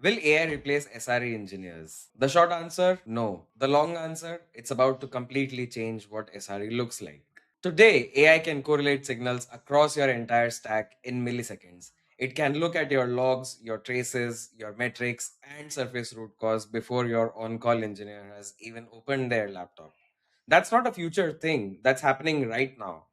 Will AI replace SRE engineers? The short answer, no. The long answer, it's about to completely change what SRE looks like. Today, AI can correlate signals across your entire stack in milliseconds. It can look at your logs, your traces, your metrics, and surface root cause before your on call engineer has even opened their laptop. That's not a future thing, that's happening right now.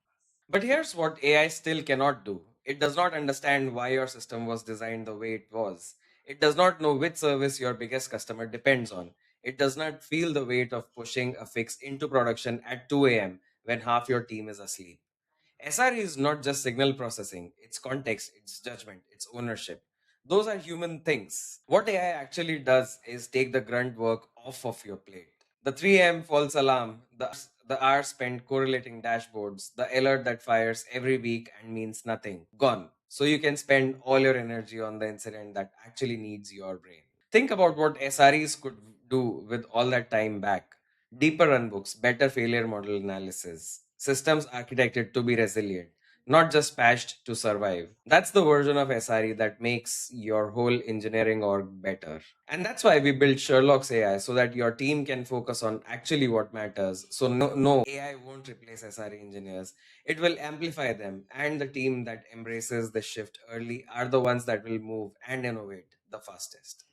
But here's what AI still cannot do: it does not understand why your system was designed the way it was. It does not know which service your biggest customer depends on. It does not feel the weight of pushing a fix into production at 2 a.m. when half your team is asleep. SRE is not just signal processing, it's context, it's judgment, it's ownership. Those are human things. What AI actually does is take the grunt work off of your plate. The 3 a.m. false alarm, the hours spent correlating dashboards, the alert that fires every week and means nothing, gone. So you can spend all your energy on the incident that actually needs your brain. Think about what SREs could do with all that time back. Deeper runbooks, better failure model analysis, systems architected to be resilient, not just patched to survive. That's the version of SRE that makes your whole engineering org better. And that's why we built Sherlocks AI so that your team can focus on actually what matters. So, no, AI won't replace SRE engineers. It will amplify them. And the team that embraces the shift early are the ones that will move and innovate the fastest.